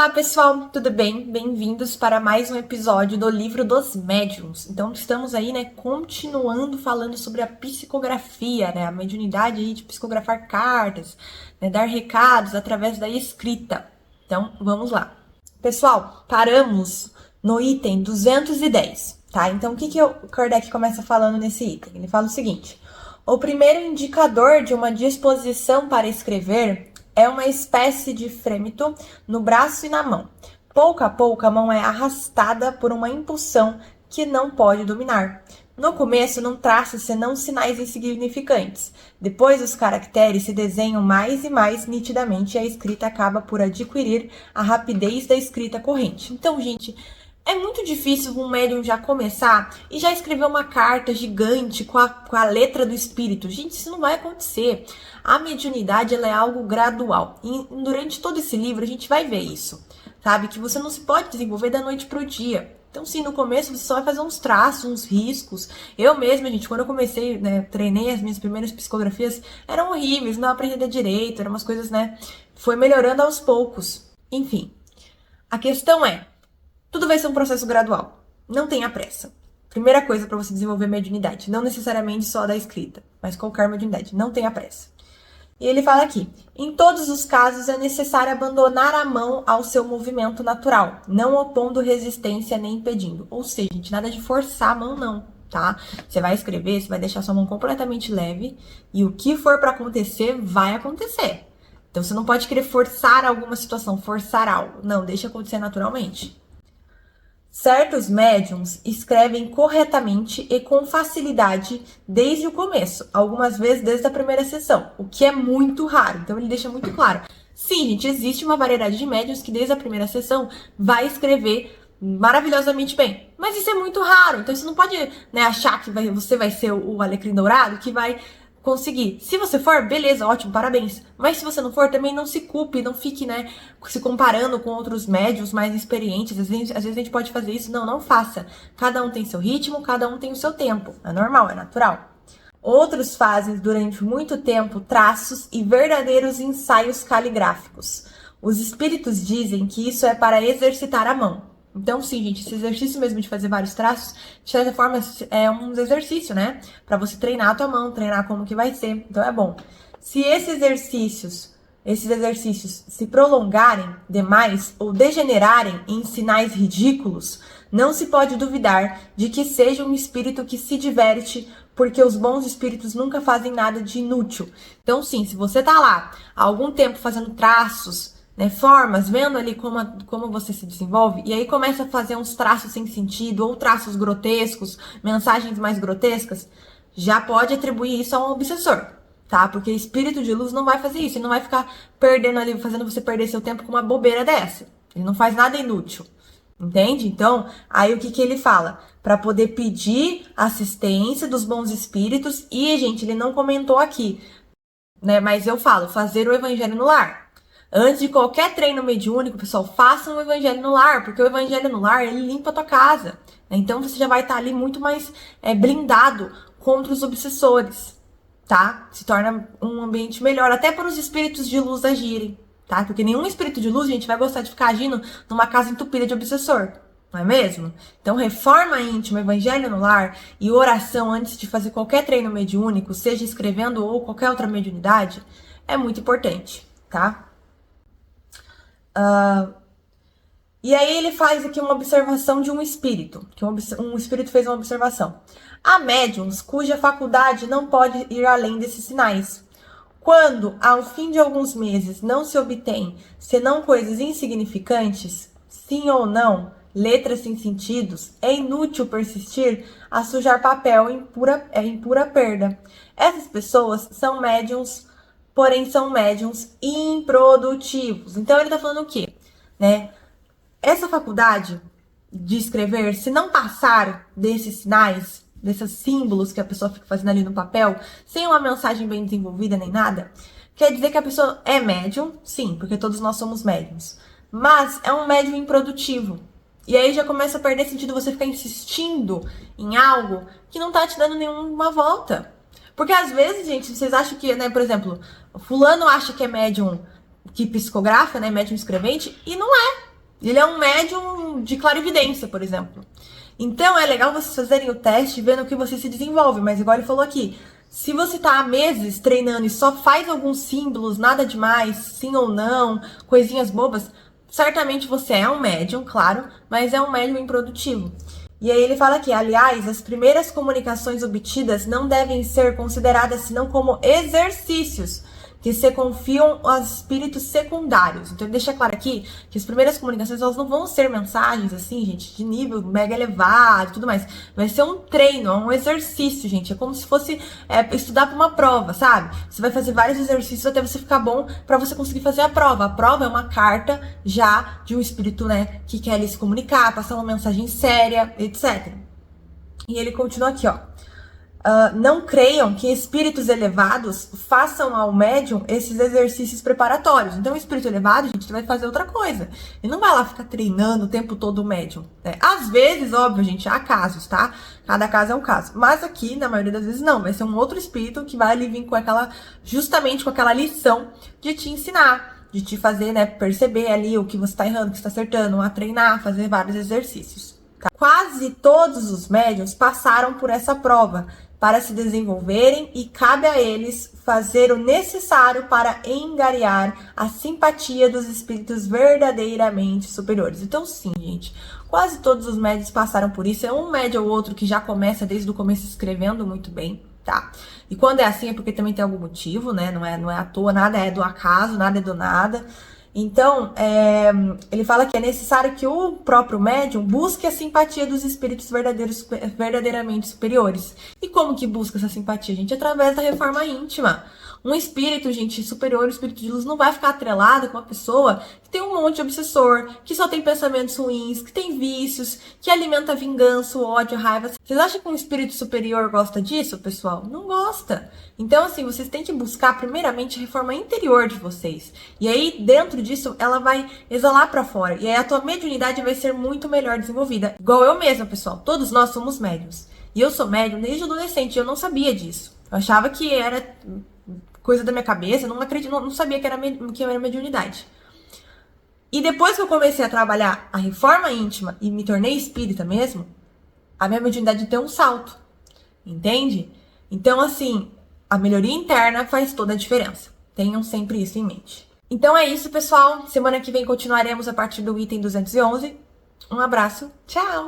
Olá pessoal, tudo bem? Bem-vindos para mais um episódio do Livro dos Médiuns. Então estamos aí, continuando falando sobre a psicografia, a mediunidade aí de psicografar cartas, dar recados através da escrita. Então vamos lá. Pessoal, paramos no item 210, tá? Então o que o Kardec começa falando nesse item? Ele fala o seguinte: o primeiro indicador de uma disposição para escrever é uma espécie de frêmito no braço e na mão. Pouco a pouco, a mão é arrastada por uma impulsão que não pode dominar. No começo, não traça senão sinais insignificantes. Depois, os caracteres se desenham mais e mais nitidamente e a escrita acaba por adquirir a rapidez da escrita corrente. Então, gente, é muito difícil um médium já começar e já escrever uma carta gigante com a letra do espírito. Gente, isso não vai acontecer. A mediunidade, ela é algo gradual. E durante todo esse livro, a gente vai ver isso. Sabe? Que você não se pode desenvolver da noite pro dia. Então, sim, no começo você só vai fazer uns traços, uns riscos. Eu mesma, gente, quando eu comecei, treinei as minhas primeiras psicografias, eram horríveis, não aprendi direito, eram umas coisas, foi melhorando aos poucos. Enfim, a questão é, tudo vai ser um processo gradual. Não tenha pressa. Primeira coisa para você desenvolver mediunidade. Não necessariamente só da escrita, mas qualquer mediunidade. Não tenha pressa. E ele fala aqui: em todos os casos é necessário abandonar a mão ao seu movimento natural, não opondo resistência nem impedindo. Ou seja, gente, nada de forçar a mão não, tá? Você vai escrever, você vai deixar sua mão completamente leve e o que for para acontecer, vai acontecer. Então você não pode querer forçar alguma situação, forçar algo. Não, deixa acontecer naturalmente. Certos médiums escrevem corretamente e com facilidade desde o começo, algumas vezes desde a primeira sessão, o que é muito raro. Então ele deixa muito claro. Sim, gente, existe uma variedade de médiums que desde a primeira sessão vai escrever maravilhosamente bem. Mas isso é muito raro, então você não pode achar que você vai ser o alecrim dourado que vai conseguir. Se você for, beleza, ótimo, parabéns. Mas se você não for, também não se culpe, não fique, se comparando com outros médiums mais experientes. Às vezes a gente pode fazer isso. Não faça. Cada um tem seu ritmo, cada um tem o seu tempo. É normal, é natural. Outros fazem durante muito tempo traços e verdadeiros ensaios caligráficos. Os espíritos dizem que isso é para exercitar a mão. Então, sim, gente, esse exercício mesmo de fazer vários traços, de certa forma, é um exercício, Pra você treinar a tua mão, treinar como que vai ser. Então, é bom. Se esses exercícios se prolongarem demais ou degenerarem em sinais ridículos, não se pode duvidar de que seja um espírito que se diverte, porque os bons espíritos nunca fazem nada de inútil. Então, sim, se você tá lá há algum tempo fazendo traços, formas, vendo ali como você se desenvolve, e aí começa a fazer uns traços sem sentido, ou traços grotescos, mensagens mais grotescas, já pode atribuir isso a um obsessor, tá? Porque espírito de luz não vai fazer isso, ele não vai ficar perdendo ali, fazendo você perder seu tempo com uma bobeira dessa. Ele não faz nada inútil, entende? Então, aí o que ele fala? Para poder pedir assistência dos bons espíritos, e, gente, ele não comentou aqui, mas eu falo, fazer o evangelho no lar. Antes de qualquer treino mediúnico, pessoal, façam o evangelho no lar, porque o evangelho no lar, ele limpa a tua casa. Então, você já vai estar ali muito mais blindado contra os obsessores, tá? Se torna um ambiente melhor, até para os espíritos de luz agirem, tá? Porque nenhum espírito de luz, gente, vai gostar de ficar agindo numa casa entupida de obsessor, não é mesmo? Então, reforma íntima, evangelho no lar e oração antes de fazer qualquer treino mediúnico, seja escrevendo ou qualquer outra mediunidade, é muito importante, tá? E aí ele faz aqui uma observação de um espírito, que um espírito fez uma observação. Há médiums cuja faculdade não pode ir além desses sinais. Quando, ao fim de alguns meses, não se obtém senão coisas insignificantes, sim ou não, letras sem sentidos, é inútil persistir a sujar papel em pura perda. Essas pessoas são médiums, porém são médiums improdutivos. Então ele tá falando o quê? Essa faculdade de escrever, se não passar desses sinais, desses símbolos que a pessoa fica fazendo ali no papel, sem uma mensagem bem desenvolvida nem nada, quer dizer que a pessoa é médium, sim, porque todos nós somos médiums, mas é um médium improdutivo. E aí já começa a perder sentido você ficar insistindo em algo que não tá te dando nenhuma volta. Porque às vezes, gente, vocês acham que, por exemplo, fulano acha que é médium que psicografa, médium escrevente, e não é. Ele é um médium de clarividência, por exemplo. Então é legal vocês fazerem o teste, vendo o que você se desenvolve. Mas igual ele falou aqui, se você tá há meses treinando e só faz alguns símbolos, nada demais, sim ou não, coisinhas bobas, certamente você é um médium, claro, mas é um médium improdutivo. E aí ele fala aqui, aliás, as primeiras comunicações obtidas não devem ser consideradas senão como exercícios que se confiam aos espíritos secundários. Então ele deixa claro aqui que as primeiras comunicações elas não vão ser mensagens assim, gente, de nível mega elevado e tudo mais. Vai ser um treino, um exercício, gente. É como se fosse estudar para uma prova, sabe? Você vai fazer vários exercícios até você ficar bom para você conseguir fazer a prova. A prova é uma carta já de um espírito, né, que quer lhe se comunicar, passar uma mensagem séria, etc. E ele continua aqui, ó. Não creiam que espíritos elevados façam ao médium esses exercícios preparatórios. Então, o espírito elevado, gente, vai fazer outra coisa. Ele não vai lá ficar treinando o tempo todo o médium, né? Às vezes, óbvio, gente, há casos, tá? Cada caso é um caso. Mas aqui, na maioria das vezes, não. Vai ser um outro espírito que vai ali vir com justamente com aquela lição de te ensinar, de te fazer, né, perceber ali o que você tá errando, o que você tá acertando, a treinar, fazer vários exercícios. Tá? Quase todos os médiums passaram por essa prova para se desenvolverem e cabe a eles fazer o necessário para angariar a simpatia dos espíritos verdadeiramente superiores. Então, sim, gente, quase todos os médios passaram por isso. É um médio ou outro que já começa desde o começo escrevendo muito bem, tá? E quando é assim é porque também tem algum motivo, né? Não é à toa, nada é do acaso, nada é do nada. Então, ele fala que é necessário que o próprio médium busque a simpatia dos espíritos verdadeiramente superiores. E como que busca essa simpatia, gente? Através da reforma íntima. Um espírito, gente, superior, um espírito de luz, não vai ficar atrelado com uma pessoa que tem um monte de obsessor, que só tem pensamentos ruins, que tem vícios, que alimenta vingança, ódio, raiva. Vocês acham que um espírito superior gosta disso, pessoal? Não gosta. Então, assim, vocês têm que buscar, primeiramente, a reforma interior de vocês. E aí, dentro disso, ela vai exalar pra fora. E aí, a tua mediunidade vai ser muito melhor desenvolvida. Igual eu mesma, pessoal. Todos nós somos médiums. E eu sou médium desde adolescente, e eu não sabia disso. Eu achava que era coisa da minha cabeça, não sabia que era mediunidade. E depois que eu comecei a trabalhar a reforma íntima e me tornei espírita mesmo, a minha mediunidade deu um salto. Entende? Então, assim, a melhoria interna faz toda a diferença. Tenham sempre isso em mente. Então é isso, pessoal. Semana que vem continuaremos a partir do item 211. Um abraço. Tchau!